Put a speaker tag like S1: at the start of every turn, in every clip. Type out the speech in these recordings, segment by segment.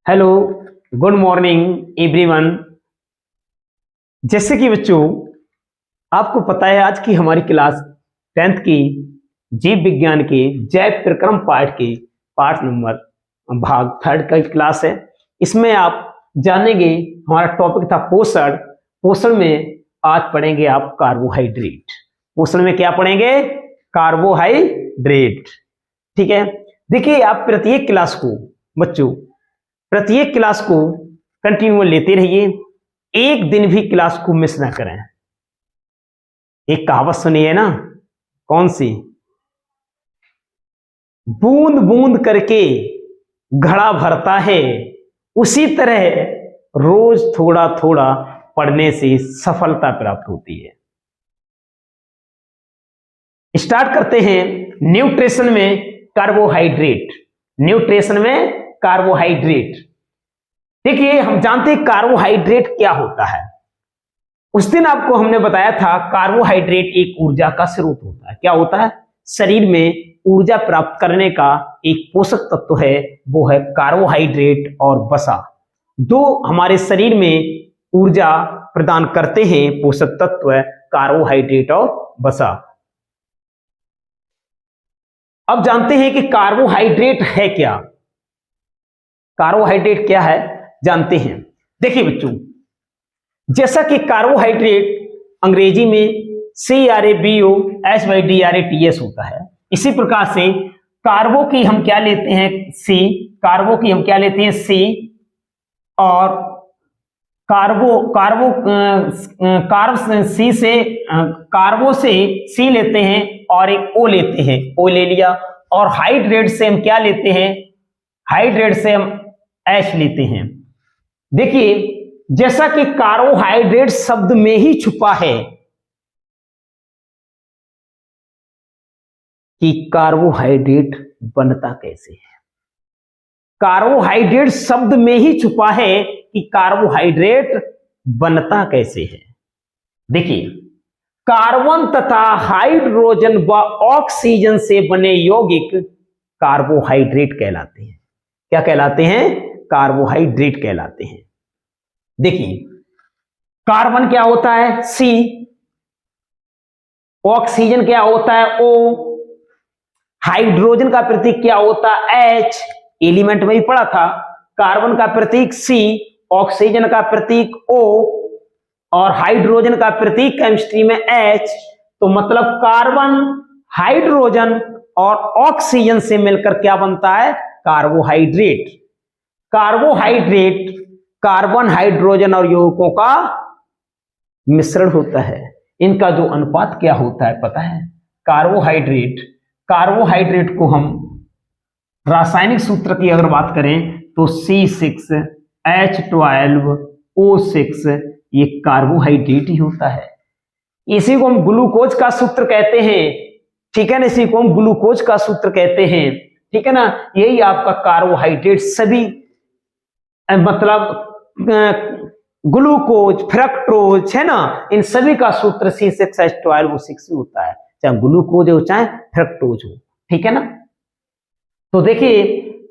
S1: Hello, good morning everyone. जैसे कि बच्चों आपको पता है आज की हमारी क्लास 10th की जीव विज्ञान के जैव प्रक्रम पाठ के पाठ नंबर भाग 3 का क्लास है। इसमें आप जानेंगे, हमारा टॉपिक था पोषण। पोषण में आज पढ़ेंगे आप कार्बोहाइड्रेट। पोषण में क्या पढ़ेंगे? कार्बोहाइड्रेट। ठीक है, देखिए आप प्रत्येक क्लास को बच्चों प्रत्येक क्लास को कंटिन्यू लेते रहिए, एक दिन भी क्लास को मिस ना करें। एक कहावत सुनी है ना, कौन सी? बूंद बूंद करके घड़ा भरता है, उसी तरह रोज थोड़ा थोड़ा पढ़ने से सफलता प्राप्त होती है। स्टार्ट करते हैं न्यूट्रिशन में कार्बोहाइड्रेट। न्यूट्रिशन में कार्बोहाइड्रेट। देखिए हम जानते हैं कार्बोहाइड्रेट क्या होता है। उस दिन आपको हमने बताया था कार्बोहाइड्रेट एक ऊर्जा का स्रोत होता है। क्या होता है? शरीर में ऊर्जा प्राप्त करने का एक पोषक तत्व है, वो है कार्बोहाइड्रेट और वसा। दो हमारे शरीर में ऊर्जा प्रदान करते हैं पोषक तत्व है कार्बोहाइड्रेट और वसा। अब जानते हैं कि कार्बोहाइड्रेट है क्या। कार्बोहाइड्रेट क्या है जानते हैं। देखिए बच्चों, जैसा कि कार्बोहाइड्रेट अंग्रेजी में CARBOHYDRATS होता है, इसी प्रकार से कार्बो की हम क्या लेते हैं? सी। कार्बो की हम क्या लेते हैं? सी। और कार्बो से सी लेते हैं और एक ओ लेते हैं, ओ ले लिया। और हाइड्रेट से हम क्या लेते हैं? हाइड्रेट से हम एच लेते हैं। देखिए जैसा कि कार्बोहाइड्रेट शब्द में ही छुपा है कि कार्बोहाइड्रेट बनता कैसे है। कार्बोहाइड्रेट शब्द में ही छुपा है कि कार्बोहाइड्रेट बनता कैसे है। देखिए कार्बन तथा हाइड्रोजन व ऑक्सीजन से बने यौगिक कार्बोहाइड्रेट कहलाते हैं। क्या कहलाते हैं? कार्बोहाइड्रेट कहलाते हैं। देखिए कार्बन क्या होता है? सी। ऑक्सीजन क्या होता है? ओ। हाइड्रोजन का प्रतीक क्या होता है? एच। एलिमेंट में भी पढ़ा था, कार्बन का प्रतीक सी, ऑक्सीजन का प्रतीक ओ और हाइड्रोजन का प्रतीक केमिस्ट्री में एच। तो मतलब कार्बन, हाइड्रोजन और ऑक्सीजन से मिलकर क्या बनता है? कार्बोहाइड्रेट। कार्बोहाइड्रेट कार्बन, हाइड्रोजन और यौगिकों का मिश्रण होता है। इनका जो अनुपात क्या होता है पता है? कार्बोहाइड्रेट को हम रासायनिक सूत्र की अगर बात करें तो C6H12O6, ये कार्बोहाइड्रेट ही होता है। इसी को हम ग्लूकोज का सूत्र कहते हैं। ठीक है ना, इसी को हम ग्लूकोज का सूत्र कहते हैं। ठीक है ना, यही आपका कार्बोहाइड्रेट सभी मतलब ग्लूकोज, फ्रक्टोज है ना, इन सभी का सूत्र C6H12O6 होता है, चाहे ग्लूकोज हो चाहे फ्रक्टोज हो। ठीक है ना। तो देखिए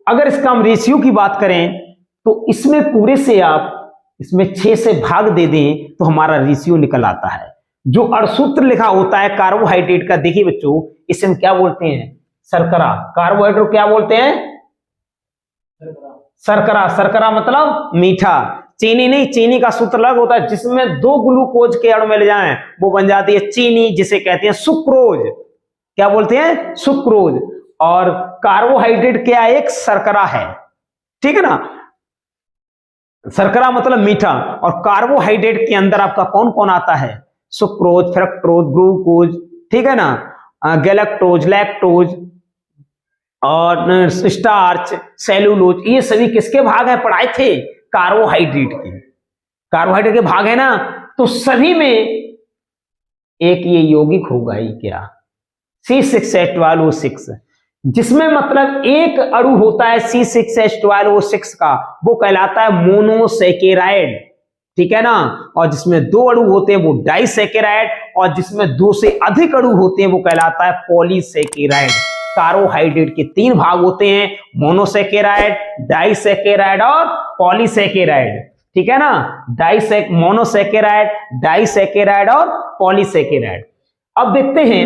S1: अगर इसका हम रेशियो की बात करें तो इसमें पूरे से आप इसमें 6 से भाग दे दें तो हमारा रेशियो निकल आता है। जो अणुसूत्र लिखा होता है कार्बोहाइड्रेट का, देखिए बच्चों इसे हम क्या बोलते हैं? शर्करा। कार्बोहाइड्रेट क्या बोलते हैं? शर्करा। शर्करा मतलब मीठा। चीनी नहीं, चीनी का सूत्र अलग होता है, जिसमें 2 ग्लूकोज के अणु मिल जाएं वो बन जाती है चीनी, जिसे कहते हैं सुक्रोज। क्या बोलते हैं? सुक्रोज। और कार्बोहाइड्रेट क्या? एक शर्करा है। ठीक है ना, शर्करा मतलब मीठा। और कार्बोहाइड्रेट के अंदर आपका कौन कौन आता है? सुक्रोज, फ्रक्टोज, ग्लूकोज, ठीक है ना, गैलेक्टोज, लैक्टोज और स्टार्च, सेलुलोज, ये सभी किसके भाग हैं? पढ़ाए थे कार्बोहाइड्रेट के। कार्बोहाइड्रेट के भाग है ना। तो सभी में एक ये यौगिक होगा ही क्या? C6H12O6, जिसमें मतलब एक अणु होता है C6H12O6 का, वो कहलाता है मोनोसैकेराइड। ठीक है ना। और जिसमें 2 अणु होते हैं वो डाइसैकेराइड, और जिसमें 2 से अधिक अणु होते हैं वो कहलाता है पॉलीसैकेराइड। कार्बोहाइड्रेट के 3 भाग होते हैं, मोनोसेकेराइड, डाइसेकेराइड और पॉलीसेकेराइड। ठीक है ना, मोनोसेकेराइड, डाइसेकेराइड और पॉलीसेकेराइड। अब देखते हैं,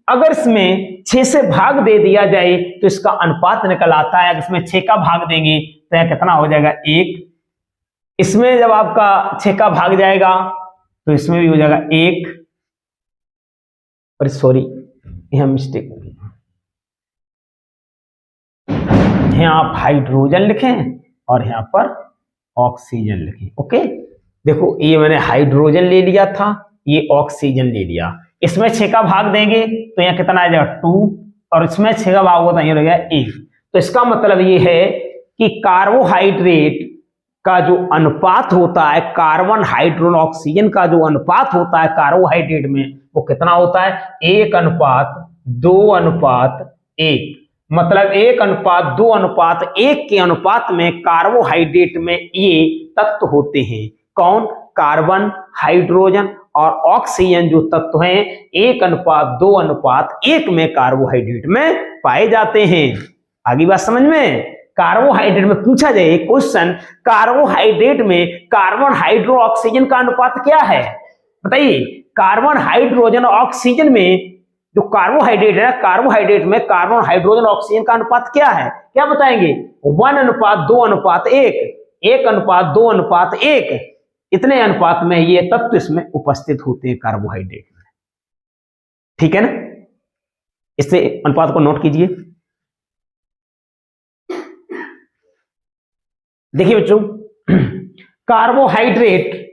S1: अगर इसमें 6 से भाग दे दिया जाए तो इसका अनुपात निकल आता है। अगर इसमें 6 का भाग देंगे तो यह कितना हो जाएगा 1। इसमें जब आपका 6 का भाग जाएगा तो इसमें भी हो जाएगा 1। और सॉरी, यहां मिस्टेक हो गई, यहां आप हाइड्रोजन लिखें और यहां पर ऑक्सीजन लिखें। ओके, देखो ये मैंने हाइड्रोजन ले लिया था, ये ऑक्सीजन ले लिया। इसमें 6 का भाग देंगे तो यहाँ कितना आ जाएगा 2, और इसमें 6 का भाग होता है यहाँ रहेगा 1। तो इसका मतलब ये है कि कार्बोहाइड्रेट का जो अनुपात होता है, कार्बन हाइड्रोजन ऑक्सीजन का जो अनुपात होता है कार्बोहाइड्रेट में, वो कितना होता है 1:2:1। मतलब 1:2:1 के अनुपात में कार्बोहाइड्रेट में ये तत्व होते हैं। कौन? कार्बन, हाइड्रोजन और ऑक्सीजन जो तत्व हैं 1:2:1 में कार्बोहाइड्रेट में पाए जाते हैं। आगे बात समझ में? कार्बोहाइड्रेट में पूछा जाए क्वेश्चन, कार्बोहाइड्रेट में कार्बन, हाइड्रो, ऑक्सीजन का अनुपात क्या है? बताइए, कार्बन, हाइड्रोजन, ऑक्सीजन में जो कार्बोहाइड्रेट है, कार्बोहाइड्रेट में कार्बन, हाइड्रोजन, ऑक्सीजन का अनुपात क्या है? क्या बताएंगे? 1:2:1, 1:2:1, इतने अनुपात में ये तत्व इसमें उपस्थित होते हैं कार्बोहाइड्रेट में। ठीक है ना, इससे अनुपात को नोट कीजिए। देखिए बच्चों, कार्बोहाइड्रेट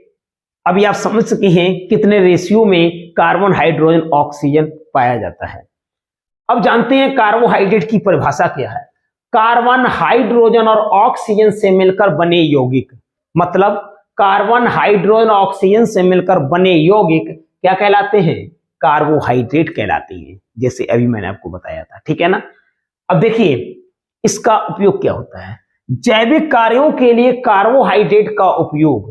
S1: अभी आप समझ सके हैं कितने रेशियो में कार्बन, हाइड्रोजन, ऑक्सीजन पाया जाता है। अब जानते हैं कार्बोहाइड्रेट की परिभाषा क्या है। कार्बन, हाइड्रोजन और ऑक्सीजन से मिलकर बने यौगिक, मतलब कार्बन, हाइड्रोजन, ऑक्सीजन से मिलकर बने यौगिक क्या कहलाते हैं? कार्बोहाइड्रेट कहलाते हैं, जैसे अभी मैंने आपको बताया था। ठीक है ना। अब देखिए इसका उपयोग क्या होता है। जैविक कार्यों के लिए कार्बोहाइड्रेट का उपयोग,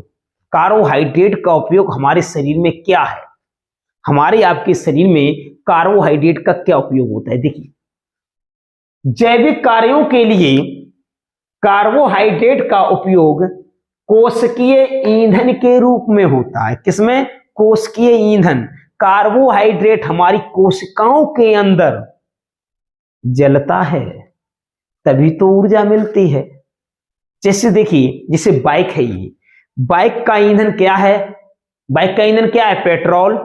S1: कार्बोहाइड्रेट का उपयोग हमारे शरीर में क्या है, हमारे आपके शरीर में कार्बोहाइड्रेट का क्या उपयोग होता है? देखिए, जैविक कार्यों के लिए कार्बोहाइड्रेट का उपयोग कोशिकीय ईंधन के रूप में होता है। किसमें? कोशिकीय ईंधन। कार्बोहाइड्रेट हमारी कोशिकाओं के अंदर जलता है, तभी तो ऊर्जा मिलती है। जैसे देखिए, जैसे बाइक है, ये बाइक का ईंधन क्या है? बाइक का ईंधन क्या है? पेट्रोल।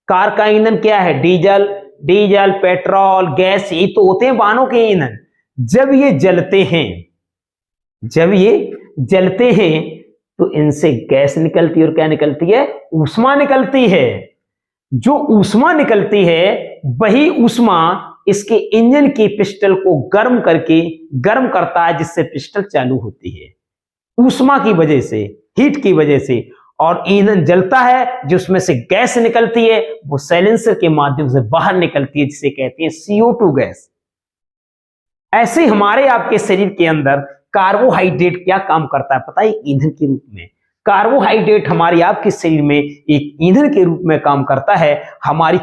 S1: कार का ईंधन क्या है? डीजल। डीजल, पेट्रोल, गैस, ये तो होते हैं वाहनों के ईंधन। जब ये जलते हैं तो इनसे गैस निकलती है और क्या निकलती है? ऊष्मा निकलती है। जो ऊष्मा निकलती है वही ऊष्मा इसके इंजन की पिस्टल को गर्म करता है, जिससे पिस्टल चालू होती है ऊष्मा की वजह से, हीट की वजह से। और ईंधन जलता है, जिसमें से गैस निकलती है, वो साइलेंसर के माध्यम से बाहर निकलती है, जिसे कहते हैं CO2 गैस। ऐसे हमारे आपके शरीर के अंदर कार्बोहाइड्रेट क्या काम करता है पता है? ईंधन के रूप में। कार्बोहाइड्रेट हमारे आपके शरीर में एक ईंधन के रूप में काम करता है। हमारी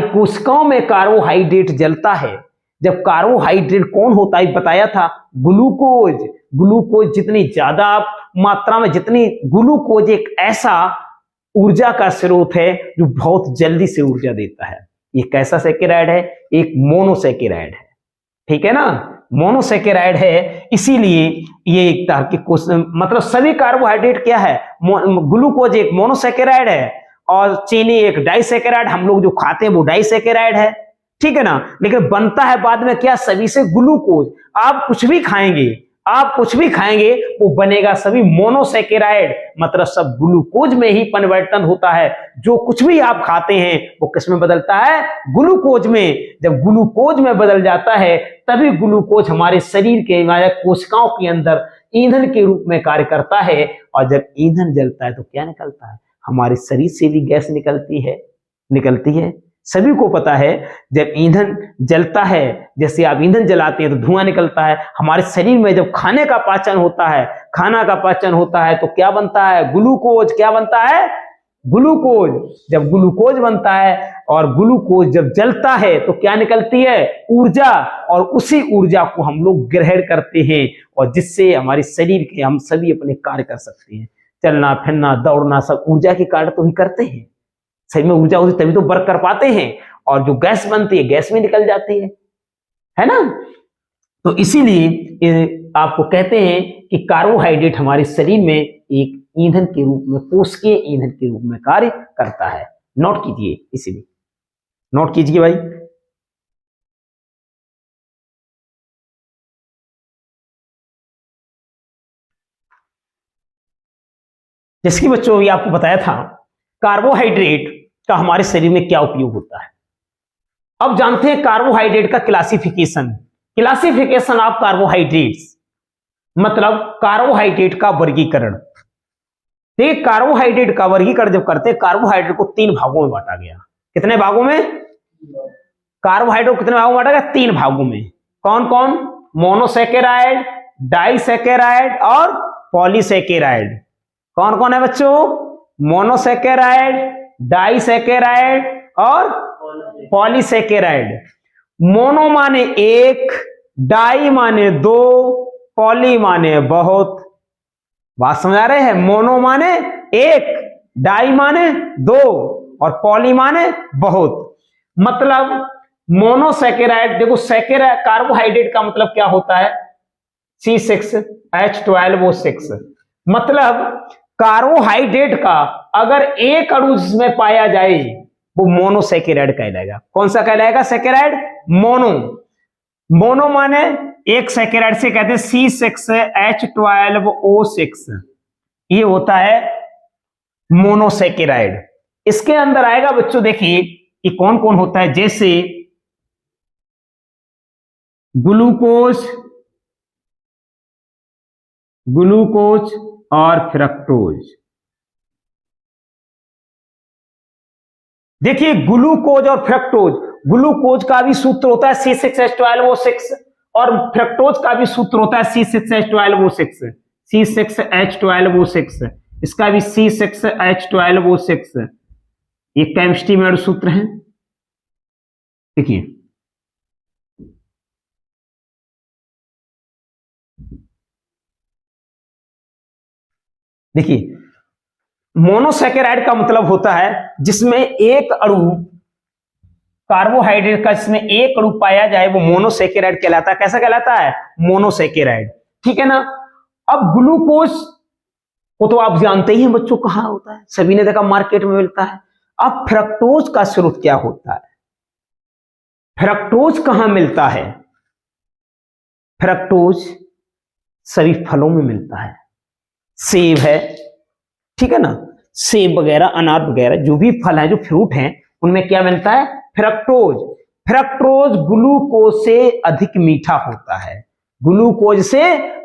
S1: कोशिकाओं में कार्बोहाइड्रेट जलता है। जब कार्बोहाइड्रेट कौन होता है बताया था? ग्लूकोज जितनी ज्यादा मात्रा में, जितनी ग्लूकोज एक ऐसा ऊर्जा का स्रोत है जो बहुत जल्दी से ऊर्जा देता है। ये कैसा सेकेराइड है? एक मोनोसेकेराइड है। ठीक है ना, मोनोसेकेराइड है, इसीलिए ये एक तार्किक क्वेश्चन, मतलब सभी कार्बोहाइड्रेट क्या है? ग्लूकोज एक मोनोसेकेराइड है और चीनी एक डाइसेकेराइड, हम लोग जो खाते हैं वो डाइसेकेराइड है। ठीक है ना, लेकिन बनता है बाद में क्या? सभी से ग्लूकोज। आप कुछ भी खाएंगे वो बनेगा सभी मोनोसेकेराइड, मतलब सब ग्लूकोज में ही परिवर्तन होता है। जो कुछ भी आप खाते हैं वो किस में बदलता है? ग्लूकोज में। जब ग्लूकोज में बदल जाता है तभी ग्लूकोज हमारे शरीर के, हमारे कोशिकाओं के अंदर ईंधन के रूप में कार्य करता है। और जब ईंधन जलता है तो क्या निकलता है? हमारे शरीर से भी गैस निकलती है। सभी को पता है जब ईंधन जलता है, जैसे आप ईंधन जलाते हैं तो धुआं निकलता है। हमारे शरीर में जब खाने का पाचन होता है, खाना का पाचन होता है तो क्या बनता है? ग्लूकोज। क्या बनता है? ग्लूकोज। जब ग्लूकोज बनता है और ग्लूकोज जब जलता है तो क्या निकलती है? ऊर्जा। और उसी ऊर्जा को हम लोग ग्रहण करते हैं और जिससे हमारे शरीर के हम सभी अपने कार्य कर सकते हैं। चलना फिरना दौड़ना सब ऊर्जा के कार्य तो ही करते हैं। शरीर में ऊर्जा होती तभी तो वर्क कर पाते हैं और जो गैस बनती है गैस में निकल जाती है ना। तो इसीलिए आपको कहते हैं कि कार्बोहाइड्रेट हमारे शरीर में एक ईंधन के रूप में, पोषकीय ईंधन के रूप में कार्य करता है। नोट कीजिए, इसीलिए नोट कीजिए भाई। जैसे कि बच्चों अभी आपको बताया था कार्बोहाइड्रेट का हमारे शरीर में क्या उपयोग होता है। अब जानते हैं कार्बोहाइड्रेट का क्लासिफिकेशन। क्लासिफिकेशन ऑफ कार्बोहाइड्रेट्स मतलब कार्बोहाइड्रेट का वर्गीकरण। देखिए कार्बोहाइड्रेट का वर्गीकरण जब करते हैं, कार्बोहाइड्रेट को 3 भागों में बांटा गया। कितने भागों में? कार्बोहाइड्रेट को कितने भागों में बांटा गया? 3 भागों में। कौन कौन? मोनोसैकेराइड, डाइसैकेराइड और पॉलीसैकेराइड। कौन कौन है बच्चों? मोनोसैकेराइड, डाइसैकेराइड और पॉलीसैकेराइड। मोनो माने एक, डाई माने 2, पॉली माने बहुत। बात समझ आ रहे हैं? मोनो माने एक, डाई माने 2 और पॉली माने बहुत। मतलब मोनोसैकेराइड, देखो सैकेराइड कार्बोहाइड्रेट का मतलब क्या होता है? C6H12O6। मतलब कार्बोहाइड्रेट का अगर एक अणु जिसमें पाया जाए वो मोनोसैकेराइड कहलाएगा। कौन सा कहलाएगा? Saccharide mono. मोनो माने एक सैकेराइड से कहते हैं C6H12O6, ये होता है मोनोसैकेराइड। इसके अंदर आएगा बच्चों देखिए कि कौन कौन होता है, जैसे ग्लूकोज, ग्लूकोज और फ्रक्टोज। देखिए ग्लूकोज और फ्रक्टोज, ग्लूकोज का भी सूत्र होता है C6H12O6 और फ्रक्टोज का भी सूत्र होता है C6H12O6। C6H12O6, इसका भी C6H12O6, ये केमिस्ट्री में सूत्र है। देखिए देखिए मोनोसैकेराइड का मतलब होता है जिसमें एक अणु कार्बोहाइड्रेट का, जिसमें एक अणु पाया जाए वो मोनोसैकेराइड कहलाता है। कैसा कहलाता है? मोनोसैकेराइड। ठीक है ना। अब ग्लूकोज वो तो आप जानते ही हैं बच्चों, कहां होता है? सभी ने देखा, मार्केट में मिलता है। अब फ्रक्टोज का स्रोत क्या होता है? फ्रक्टोज कहां मिलता है? फ्रक्टोज सभी फलों में मिलता है। सेब है, ठीक है ना, सेब वगैरह, अनार वगैरह जो भी फल है, जो फ्रूट हैं, उनमें क्या मिलता है? फ्रक्टोज। फ्रक्टोज ग्लूकोज से अधिक मीठा होता है, ग्लूकोज से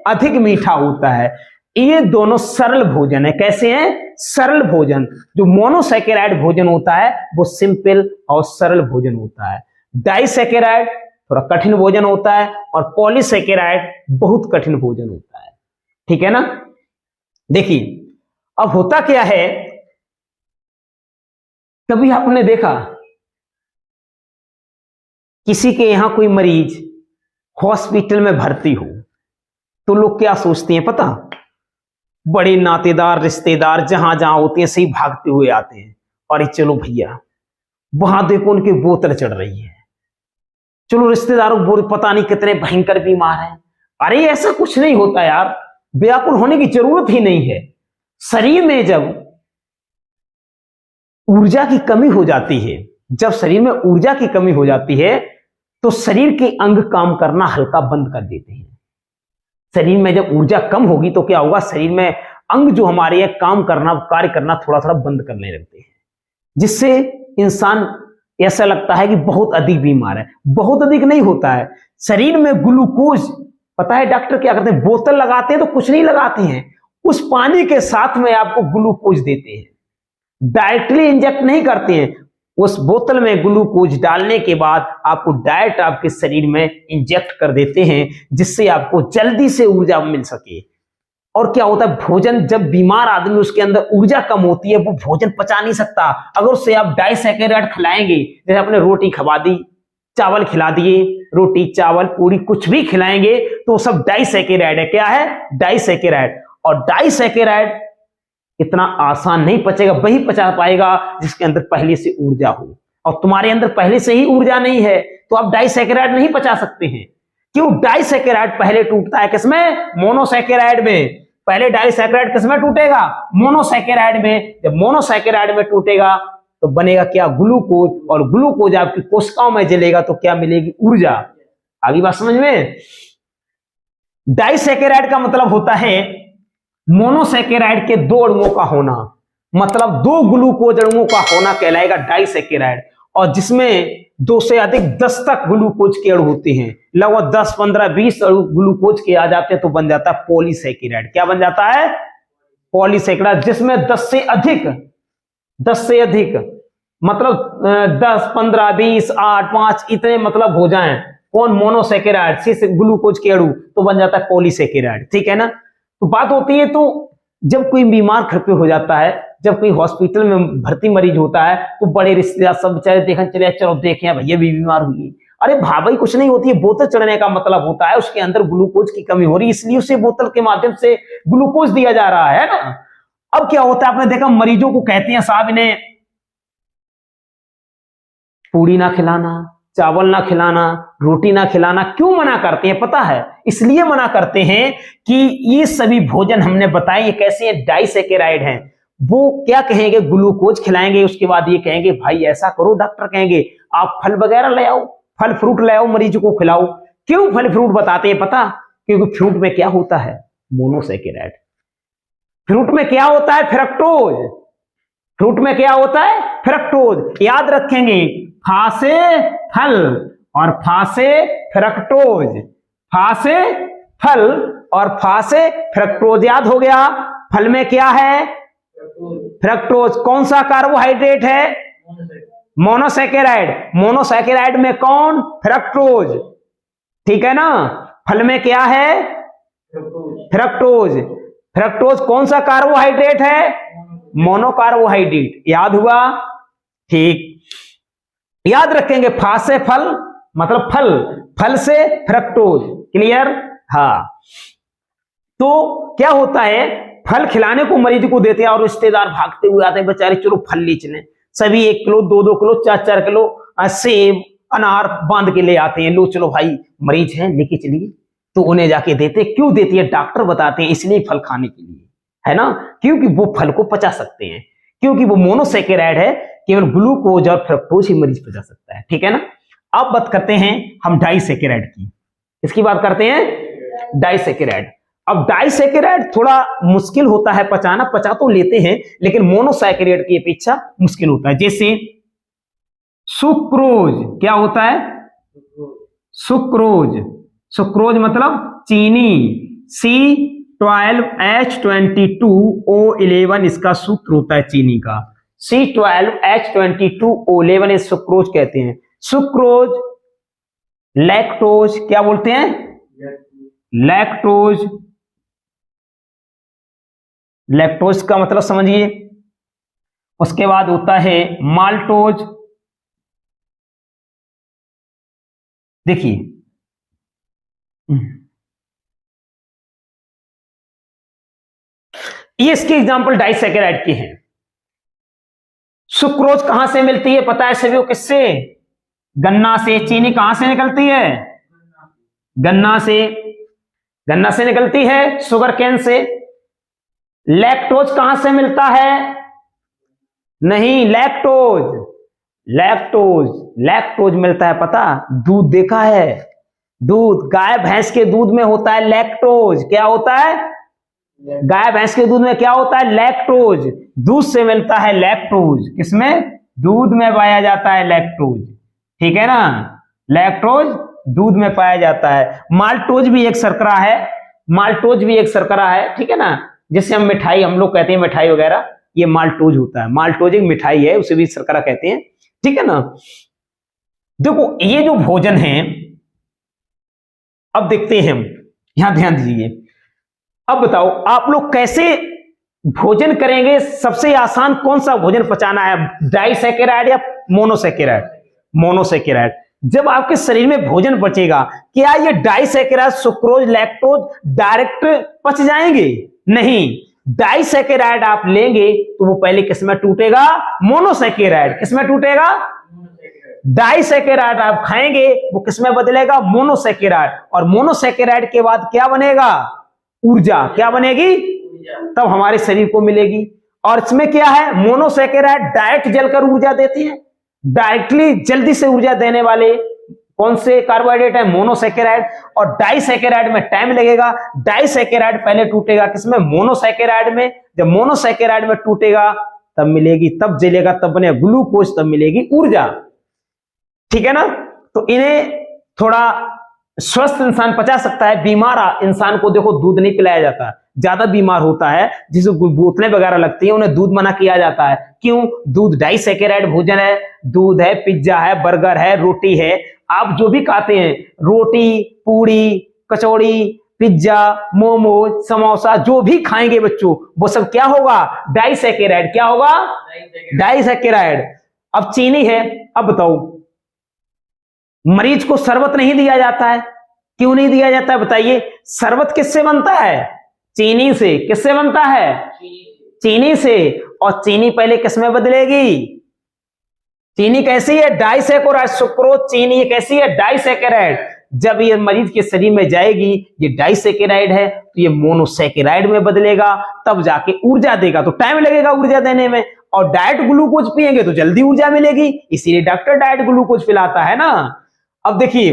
S1: अधिक मीठा होता है। ये दोनों सरल भोजन है। कैसे हैं? सरल भोजन। जो मोनोसैकेराइड भोजन होता है वो सिंपल और सरल भोजन होता है। डाइसैकेराइड थोड़ा कठिन भोजन होता है और पॉलीसैकेराइड बहुत कठिन भोजन होता है। ठीक है ना। देखिए अब होता क्या है, कभी आपने देखा किसी के यहां कोई मरीज हॉस्पिटल में भर्ती हो तो लोग क्या सोचते हैं पता? बड़े नातेदार रिश्तेदार जहां जहां होते हैं सही भागते हुए आते हैं, अरे चलो भैया वहां देखो उनकी बोतल चढ़ रही है, चलो रिश्तेदारों को पता नहीं कितने भयंकर बीमार हैं। अरे ऐसा कुछ नहीं होता यार, व्याकुल होने की जरूरत ही नहीं है। शरीर में जब ऊर्जा की कमी हो जाती है, जब शरीर में ऊर्जा की कमी हो जाती है तो शरीर के अंग काम करना हल्का बंद कर देते हैं। शरीर में जब ऊर्जा कम होगी तो क्या होगा? शरीर में अंग जो हमारे है काम करना, कार्य करना थोड़ा थोड़ा बंद करने लगते हैं, जिससे इंसान ऐसा लगता है कि बहुत अधिक बीमार है। बहुत अधिक नहीं होता है। शरीर में ग्लूकोज, पता है डॉक्टर क्या करते हैं? बोतल लगाते हैं तो कुछ नहीं लगाते हैं, उस पानी के साथ में आपको ग्लूकोज देते हैं, डायरेक्टली इंजेक्ट नहीं करते हैं। उस बोतल में ग्लूकोज डालने के बाद आपको डायरेक्ट आपके शरीर में इंजेक्ट कर देते हैं, जिससे आपको जल्दी से ऊर्जा मिल सके। और क्या होता है, भोजन जब बीमार आदमी उसके अंदर ऊर्जा कम होती है, वो भोजन पचा नहीं सकता। अगर उससे आप डाइसैकेराइड खिलाएंगे, जैसे आपने रोटी खवा दी, चावल खिला दिए, रोटी चावल पूरी कुछ भी खिलाएंगे तो सब डाइसैकेराइड है। क्या है? डाइसैकेराइड। और डाइसैकेराइड इतना आसान नहीं पचेगा, वही पचा पाएगा जिसके अंदर पहले से ऊर्जा हो, और तुम्हारे अंदर पहले से ही ऊर्जा नहीं है तो आप डाइसैकेराइड नहीं पचा सकते हैं। क्यों? डाइसैकेराइड पहले टूटता है किसमें? मोनोसैकेराइड में। पहले डाइसैकेराइड किसमें टूटेगा? मोनोसैकेराइड में। जब मोनोसैकेराइड में टूटेगा तो बनेगा क्या? ग्लूकोज। और ग्लूकोज आपकी कोशिकाओं में जलेगा तो क्या मिलेगी? ऊर्जा। आगे बात समझ में? डाइसैकेराइड का मतलब होता है मोनोसैकेराइड के दो अणुओं का होना, मतलब दो ग्लूकोज अणुओं का होना कहलाएगा डाइसैकेराइड। और जिसमें 2 से अधिक 10 तक ग्लूकोज के अणु होते हैं, लगभग 10, 15, 20 अणु ग्लूकोज के आ जाते हैं तो बन जाता है पॉलीसैकेराइड। क्या बन जाता है? पॉलीसैकेराइड। जिसमें 10 से अधिक मतलब 10, 15, 20, 8, 5 इतने मतलब हो जाएं, कौन? मोनोसैकेराइड, 6 ग्लूकोज के अणु, तो बन जाता है पॉलीसैकेराइड। ठीक है ना? तो बात होती है, तो जब कोई बीमार घर पे हो जाता है, जब कोई हॉस्पिटल में भर्ती मरीज होता है तो बड़े रिश्तेदार सब बेचारे देखने चले, चलो देखें भैया भी बीमार हुई। अरे भाई कुछ नहीं होती है, बोतल चढ़ने का मतलब होता है उसके अंदर ग्लूकोज की कमी हो रही, इसलिए उसे बोतल के माध्यम से ग्लूकोज दिया जा रहा है ना। अब क्या होता है, आपने देखा मरीजों को कहते हैं साहब इन्हें पूरी ना खिलाना, चावल ना खिलाना, रोटी ना खिलाना। क्यों मना करते हैं पता है? इसलिए मना करते हैं कि ये सभी भोजन हमने बताए ये कैसे हैं, डाइसैकेराइड हैं। वो क्या कहेंगे? ग्लूकोज खिलाएंगे, उसके बाद ये कहेंगे भाई ऐसा करो, डॉक्टर कहेंगे आप फल वगैरह ले आओ, फल फ्रूट ले आओ, मरीज को खिलाओ। क्यों फल फ्रूट बताते हैं पता? क्योंकि फ्रूट में क्या होता है? मोनोसैकेराइड। फ्रूट में क्या होता है? फ्रक्टोज। फ्रूट में क्या होता है? फ्रक्टोज। याद रखेंगे, फा से फल और फा से फ्रक्टोज, फा से फल और फा से फ्रक्टोज। याद हो गया? फल में क्या है? फ्रक्टोज। कौन सा कार्बोहाइड्रेट है? मोनोसैकेराइड। मोनोसैकेराइड में कौन? फ्रक्टोज। ठीक है ना? फल में क्या है? फ्रक्टोज। फ्रक्टोज कौन सा कार्बोहाइड्रेट है? मोनोकार्बोहाइड्रेट। याद हुआ? ठीक, याद रखेंगे, फा से फल मतलब फल, फल से फ्रक्टोज। क्लियर? हाँ। तो क्या होता है, फल खिलाने को मरीज को देते हैं और रिश्तेदार भागते हुए आते हैं, बेचारे चलो फल ले चलें। सभी 1 किलो 2-2 किलो 4-4 किलो सेब अनार बांध के ले आते हैं, लो चलो भाई मरीज हैं लेके चलिए। तो उन्हें जाके देते। क्यों देती है? डॉक्टर बताते हैं इसलिए फल खाने के लिए, है ना? क्योंकि वो फल को पचा सकते हैं, क्योंकि वो मोनोसैकेराइड है, केवल ग्लूकोज और फ्रक्टोज ही मरीज पचा सकता है। ठीक है ना? अब बात करते हैं हम डाइसैकेराइड की। इसकी बात करते हैं डाइसैकेराइड। अब डाइसैकेराइड थोड़ा मुश्किल होता है पचाना, पचा तो लेते हैं लेकिन मोनोसैकेराइड की अपेक्षा मुश्किल होता है। जैसे सुक्रोज। क्या होता है? सुक्रोज। सुक्रोज मतलब चीनी। C12H22O11 इसका सूत्र होता है चीनी का। C12H22O11 इस सुक्रोज कहते हैं। सुक्रोज, लैक्टोज, क्या बोलते हैं? लैक्टोज। लैक्टोज का मतलब समझिए। उसके बाद होता है माल्टोज। देखिए ये इसके एग्जाम्पल डाइसैकेराइड के हैं। सुक्रोज कहां से मिलती है पता है सभी को? किससे? गन्ना से। चीनी कहां से निकलती है? गन्ना से। गन्ना से निकलती है, शुगर केन से। लैक्टोज कहां से मिलता है? नहीं, लैक्टोज। लैक्टोज, लैक्टोज मिलता है पता? दूध देखा है? दूध, गाय भैंस के दूध में होता है लैक्टोज। क्या होता है? गाय भैंस के दूध में क्या होता है? लैक्टोज। दूध से मिलता है लैक्टोज। किसमें? दूध में पाया जाता है लैक्टोज। ठीक है ना? लैक्टोज दूध में पाया जाता है। माल्टोज भी एक शर्करा है। माल्टोज भी एक शर्करा है। ठीक है ना? जैसे हम मिठाई, हम लोग कहते हैं मिठाई वगैरह, ये माल्टोज होता है। माल्टोज एक मिठाई है, उसे भी शर्करा कहते हैं। ठीक है ना? देखो ये जो भोजन है, अब देखते हैं हम, यहां ध्यान दीजिए। अब बताओ आप लोग कैसे भोजन करेंगे, सबसे आसान कौन सा भोजन पचाना है, डाइसैकेराइड या मोनोसैकेराइड? मोनोसैकेराइड। जब आपके शरीर में भोजन पचेगा, क्या ये डाइसैकेराइड, सुक्रोज, लैक्टोज डायरेक्ट पच जाएंगे? नहीं, डाइसैकेराइड आप लेंगे तो वो पहले किस में टूटेगा? मोनोसैकेराइड। किस में टूटेगा? डाइसैकेराइड आप खाएंगे वो किस में बदलेगा? मोनोसैकेराइड। और मोनोसैकेराइड के बाद क्या बनेगा? ऊर्जा। क्या बनेगी? तब हमारे शरीर को मिलेगी। और इसमें क्या है? मोनोसैकेराइड डायरेक्ट जलकर ऊर्जा देती है। डायरेक्टली जल्दी से ऊर्जा देने वाले कौन से कार्बोहाइड्रेट है? मोनोसैकेराइड। और डाइसैकेराइड में टाइम लगेगा। डाइसैकेराइड पहले टूटेगा किसमें? मोनोसैकेराइड में। जब मोनोसैकेराइड में टूटेगा तब मिलेगी, तब जलेगा, तब बने ग्लूकोज, तब मिलेगी ऊर्जा। ठीक है ना? तो इन्हें थोड़ा स्वस्थ इंसान पचा सकता है। बीमार इंसान को देखो दूध नहीं पिलाया जाता, ज्यादा बीमार होता है जिसे बोतलें वगैरह लगती है उन्हें दूध मना किया जाता है। क्यों? दूध डाइसैकेराइड भोजन है। दूध है, पिज्जा है, बर्गर है, रोटी है, आप जो भी खाते हैं, रोटी, पूड़ी, कचौड़ी, पिज्जा, मोमोज, समोसा, जो भी खाएंगे बच्चों, वो सब क्या होगा? डाइसैकेराइड। क्या होगा? डाइसैकेराइड। अब चीनी है। अब बताओ, मरीज को शरबत नहीं दिया जाता है, क्यों नहीं दिया जाता है बताइए? शरबत किससे बनता है? चीनी से। किससे बनता है? चीनी से। और चीनी पहले किस में बदलेगी? चीनी कैसी है? डाइसैकेराइड। सुक्रोज चीनी कैसी है? डाइसैकेराइड। जब ये मरीज के शरीर में जाएगी, ये डाइसैकेराइड है, तो ये मोनोसैकेराइड में बदलेगा, तब जाके ऊर्जा देगा। तो टाइम लगेगा ऊर्जा देने में। और डाइट ग्लूकोज पिएंगे तो जल्दी ऊर्जा मिलेगी, इसीलिए डॉक्टर डाइट ग्लूकोज पिलाता है ना। अब देखिए,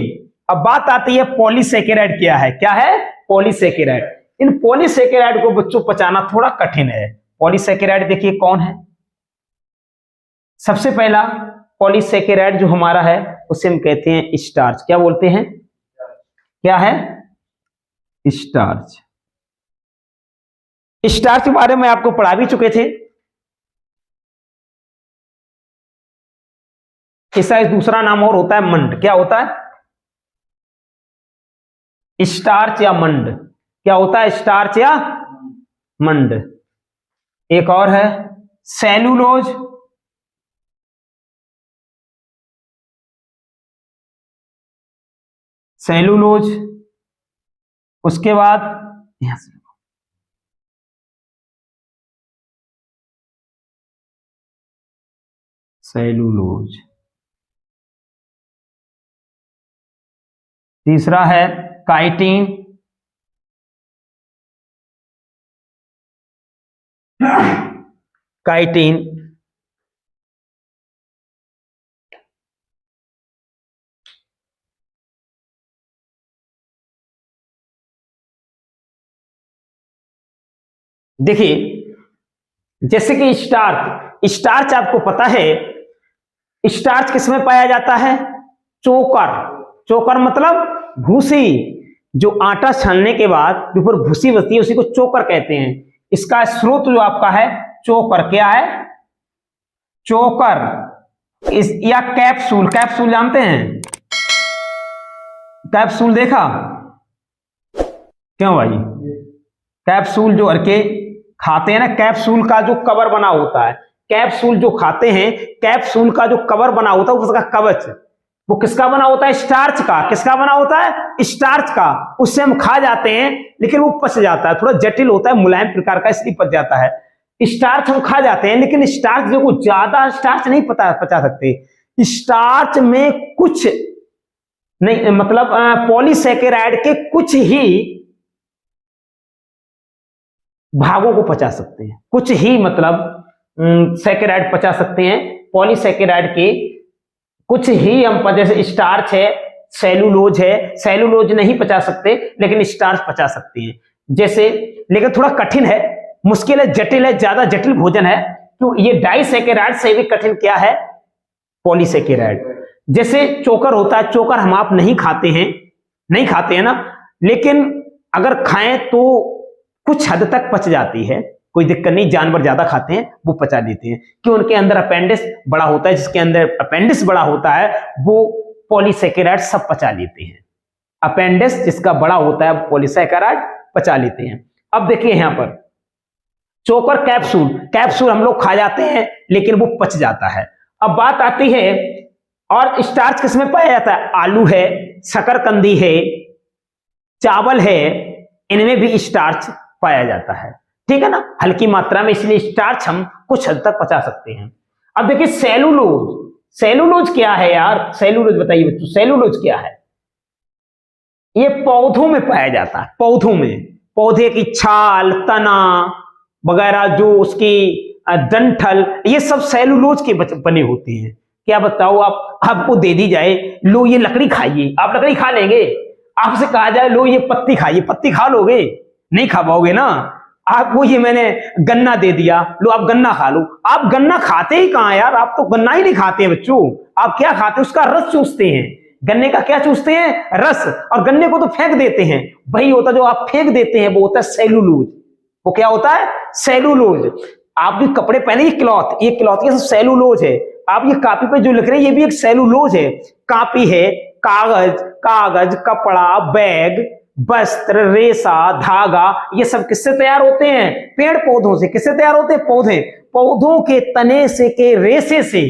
S1: अब बात आती है पॉलीसैकेराइड क्या है? क्या है? पॉलीसैकेराइड। इन पॉलीसैकेराइड को बच्चों पचाना थोड़ा कठिन है। पॉलीसैकेराइड देखिए कौन है? सबसे पहला पॉलीसैकेराइड जो हमारा है उसे हम कहते हैं स्टार्च। क्या बोलते हैं? क्या है? स्टार्च। स्टार्च के बारे में आपको पढ़ा भी चुके थे। इसका दूसरा नाम और होता है मंड। क्या होता है? स्टार्च या मंड। क्या होता है? स्टार्च या मंड। एक और है सेलुलोज। सेलुलोज। उसके बाद यहां से सेलुलोज। तीसरा है काइटिन। काइटिन। देखिए, जैसे कि स्टार्च, स्टार्च आपको पता है स्टार्च किसमें पाया जाता है? चोकर। चोकर मतलब भूसी। जो आटा छानने के बाद जो ऊपर भूसी बचती है उसी को चोकर कहते हैं। इसका स्रोत जो आपका है चोकर। क्या है? चोकर। इस या कैप्सूल। कैप्सूल जानते हैं? कैप्सूल देखा क्यों भाई? कैप्सूल जो हरके खाते हैं ना, कैप्सूल का जो कवर बना होता है, कैप्सूल जो खाते हैं, कैप्सूल का जो कवर बना होता है उसका कवच, वो किसका बना होता है? स्टार्च का। किसका बना होता है? स्टार्च का। उससे हम खा जाते हैं लेकिन वो पच जाता है, थोड़ा जटिल होता है, मुलायम प्रकार का, इसलिए पच जाता है। स्टार्च हम खा जाते हैं लेकिन स्टार्च जो ज्यादा स्टार्च नहीं पचा सकते। स्टार्च में कुछ नहीं, मतलब पॉलीसैकेराइड के कुछ ही भागों को पचा सकते हैं। कुछ ही मतलब सैकेराइड पचा सकते हैं। पॉलीसैकेराइड के कुछ ही हम, जैसे स्टार्च है, सेलुलोज है, सेलुलोज नहीं पचा सकते लेकिन स्टार्च पचा सकते हैं। जैसे, लेकिन थोड़ा कठिन है, मुश्किल है, जटिल है, ज्यादा जटिल भोजन है। तो ये डाइसैकेराइड से भी कठिन क्या है? पॉलीसैकेराइड। जैसे चोकर होता है, चोकर हम आप नहीं खाते हैं, नहीं खाते हैं ना, लेकिन अगर खाएं तो कुछ हद तक पच जाती है, कोई दिक्कत नहीं। जानवर ज्यादा खाते हैं वो पचा लेते हैं, क्यों? उनके अंदर अपेंडिक्स बड़ा होता है, जिसके अंदर अपेंडिक्स बड़ा होता है वो पॉलीसैकेराइड सब पचा लेते हैं। अपेंडिक्स जिसका बड़ा होता है पॉलीसैकेराइड पचा लेते हैं। अब देखिए यहां पर चोकर कैप्सूल, कैप्सूल हम लोग खा जाते हैं लेकिन वो पच जाता है। अब बात आती है, और स्टार्च किसमें पाया जाता है? आलू है, शकरकंदी है, चावल है, इनमें भी स्टार्च पाया जाता है। ठीक है ना, हल्की मात्रा में, इसलिए स्टार्च हम कुछ हद तक पचा सकते हैं। अब देखिए सेलुलोज, सेलुलोज क्या है यार? सेलुलोज बताइए बच्चों, सेलुलोज क्या है? ये पौधों में पाया जाता है, पौधों में, पौधे की छाल, तना वगैरह, जो उसकी डंठल, ये सब सेलुलोज के बने होते हैं। क्या बताओ, आप आपको दे दी जाए, लो ये लकड़ी खाइए, आप लकड़ी खा लेंगे? आपसे कहा जाए लो ये पत्ती खाइए, पत्ती खा लोगे? नहीं खा पाओगे ना। आपको ये मैंने गन्ना दे दिया, लो आप गन्ना खा लो, आप गन्ना खाते ही कहां यार? आप तो गन्ना ही नहीं खाते हैं बच्चों, आप क्या खाते हैं? उसका रस चूसते हैं। गन्ने का क्या चूसते हैं? रस। और गन्ने को तो फेंक देते हैं। वही होता जो आप फेंक देते हैं वो होता है सेलुलोज। वो क्या होता है? सेलुलोज। आप जो कपड़े पहने, ये क्लॉथ, ये क्लॉथ ये सब सेलुलोज है। आप ये कॉपी पे जो लिख रहे हैं ये भी एक सेलुलोज है। कॉपी है, कागज, कागज, कपड़ा, बैग, वस्त्र, रेशा, धागा, ये सब किससे तैयार होते हैं? पेड़ पौधों से। किससे तैयार होते हैं? पौधे, पौधों के तने से, के रेशे से,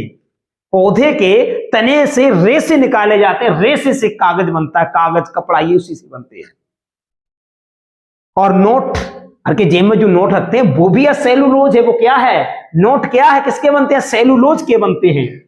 S1: पौधे के तने से रेशे निकाले जाते हैं, रेशे से कागज बनता है, कागज, कपड़ा, ये उसी से बनते हैं। और नोट, हर के जेब में जो नोट रखते हैं वो भी सेलुलोज है। वो क्या है? नोट क्या है? किसके बनते हैं? सेलुलोज के बनते हैं।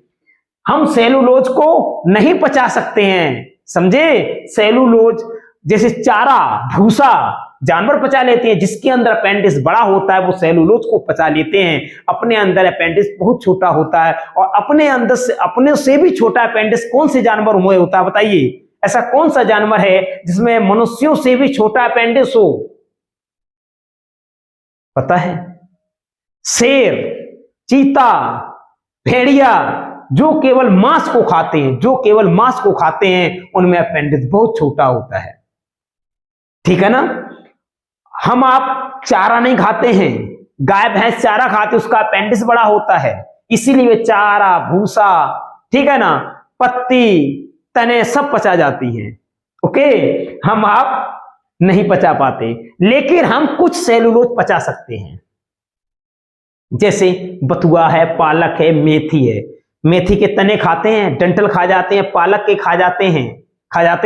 S1: हम सेलुलोज को नहीं पचा सकते हैं, समझे? सेलुलोज जैसे चारा, भूसा जानवर पचा लेते हैं, जिसके अंदर अपेंडिक्स बड़ा होता है वो सेलुलोज को पचा लेते हैं। अपने अंदर अपेंडिक्स बहुत छोटा होता है, और अपने अंदर से, अपने से भी छोटा अपेंडिक्स कौन से जानवर में होता है बताइए? ऐसा कौन सा जानवर है जिसमें मनुष्यों से भी छोटा अपेंडिक्स हो? पता है? शेर, चीता, भेड़िया, जो केवल मांस को खाते हैं, जो केवल मांस को खाते हैं, उनमें अपेंडिक्स बहुत छोटा होता है। ठीक है ना? हम आप चारा नहीं खाते हैं, गाय भैंस चारा खाते, उसका अपेंडिक्स बड़ा होता है, इसीलिए वे चारा, भूसा, ठीक है ना, पत्ती, तने सब पचा जाती हैं। ओके, हम आप नहीं पचा पाते, लेकिन हम कुछ सेलुलोज पचा सकते हैं। जैसे बथुआ है, पालक है, मेथी है। मेथी के तने खाते हैं, डंठल खा जाते हैं, पालक के खा जाते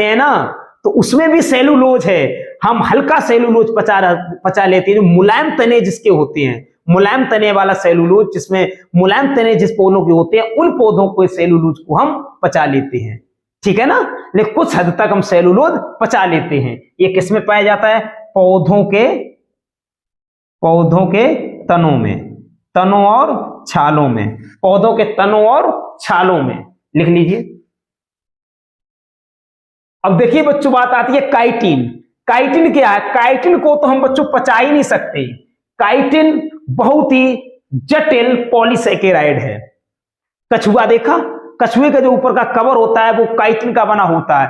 S1: हैं ना, तो उसमें भी सेलुलोज है। हम हल्का सेलुलोज पचा लेते हैं, जो मुलायम तने जिसके होते हैं, मुलायम तने वाला सेलुलोज, जिसमें मुलायम तने जिस पौधों के होते हैं, उन पौधों को सेलुलोज को हम पचा लेते हैं। ठीक है ना? लेकिन कुछ हद तक हम सेलुलोज पचा लेते हैं। ये किसमें पाया जाता है? पौधों के तनों में, तनों और छालों में, पौधों के तनों और छालों में, लिख लीजिए। अब देखिए बच्चों, बात आती है काइटिन। काइटिन क्या है? काइटिन को तो हम बच्चों पचा ही नहीं सकते। काइटिन बहुत ही जटिल पॉलीसेकेराइड है। कछुआ देखा? कछुए का जो ऊपर का कवर होता है वो काइटिन का बना होता है।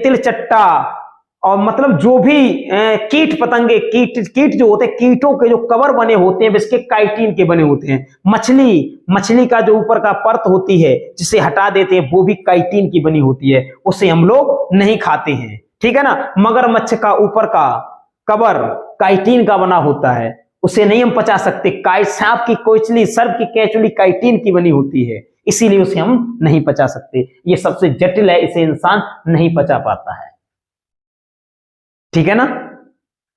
S1: तिलचट्टा और मतलब जो भी कीट पतंगे, कीट जो होते हैं, कीटों के जो कवर बने होते हैं इसके काइटिन के बने होते हैं। मछली का जो ऊपर का परत होती है जिसे हटा देते हैं वो भी काइटिन की बनी होती है, उसे हम लोग नहीं खाते हैं। ठीक है ना? मगरमच्छ का ऊपर का कवर काइटिन का बना होता है, उसे नहीं हम पचा सकते। सांप की कोचली, सर्प की केंचुली काइटिन की बनी होती है, इसीलिए उसे हम नहीं पचा सकते। ये सबसे जटिल है, इसे इंसान नहीं पचा पाता है। ठीक है ना?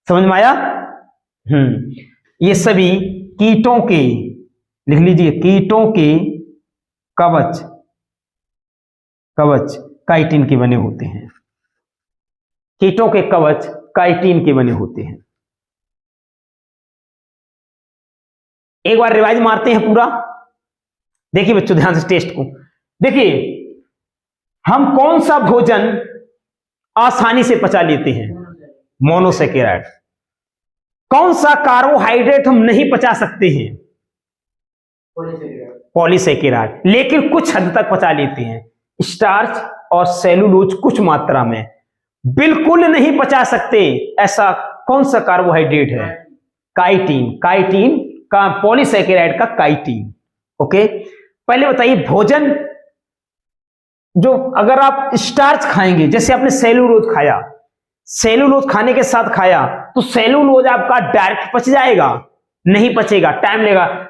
S1: समझ में आया? ये सभी कीटों के, लिख लीजिए, कीटों के कवच काइटिन के बने होते हैं। कीटों के कवच काइटिन के बने होते हैं। एक बार रिवाइज मारते हैं पूरा। देखिए बच्चों ध्यान से टेस्ट को देखिए, हम कौन सा भोजन आसानी से पचा लेते हैं? मोनोसेकेराइड। कौन सा कार्बोहाइड्रेट हम नहीं पचा सकते हैं? पॉलीसेकेराइड। लेकिन कुछ हद तक पचा लेते हैं। स्टार्च और सेलुलोज कुछ मात्रा में। बिल्कुल नहीं पचा सकते ऐसा कौन सा कार्बोहाइड्रेट है? काइटिन। काइटिन का, पॉलीसेकेराइड का काइटिन। ओके, पहले बताइए भोजन जो, अगर आप स्टार्च खाएंगे, जैसे आपने सेलुलोज खाया, सेलुलोज खाने के साथ खाया तो सेलुलोज आपका डायरेक्ट पच जाएगा? नहीं पचेगा, टाइम लेगा।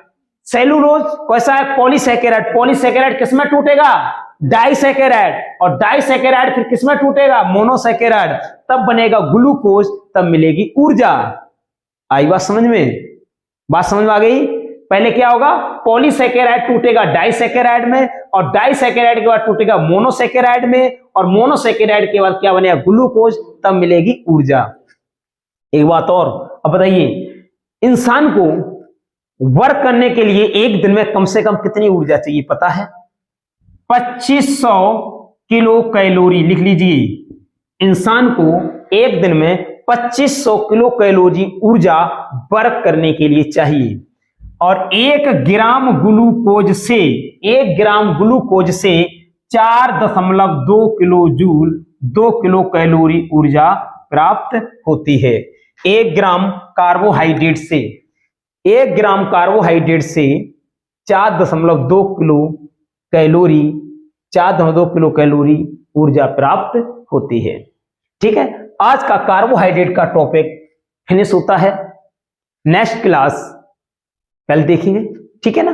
S1: सेलुलोज कैसा है? पॉलीसैकेराइड। पॉलीसैकेराइड किसमें टूटेगा? डाइसैकेराइड। और डाइसैकेराइड फिर किसमें टूटेगा? मोनोसैकेराइड। तब बनेगा ग्लूकोज, तब मिलेगी ऊर्जा। आई बात समझ में? बात समझ में आ गई? पहले क्या होगा? पॉलीसैकेराइड टूटेगा डाइसैकेराइड में, और डाइसैकेराइड के बाद टूटेगा मोनोसैकेराइड में, और मोनोसैकेराइड के बाद क्या बनेगा? ग्लूकोज, तब मिलेगी ऊर्जा। एक बात और, अब बताइए, इंसान को वर्क करने के लिए एक दिन में कम से कम कितनी ऊर्जा चाहिए पता है? 2500 किलो कैलोरी। लिख लीजिए, इंसान को एक दिन में 2500 किलो कैलोरी ऊर्जा वर्क करने के लिए चाहिए। और 1 ग्राम ग्लूकोज से 4.2 किलो जूल 2 किलो कैलोरी ऊर्जा प्राप्त होती है। 1 ग्राम कार्बोहाइड्रेट से 4.2 किलो कैलोरी 4.2 किलो कैलोरी ऊर्जा प्राप्त होती है। ठीक है, आज का कार्बोहाइड्रेट का टॉपिक फिनिश होता है। नेक्स्ट क्लास कल देखेंगे, ठीक है ना?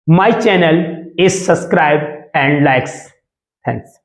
S1: My channel is subscribe and likes. Thanks.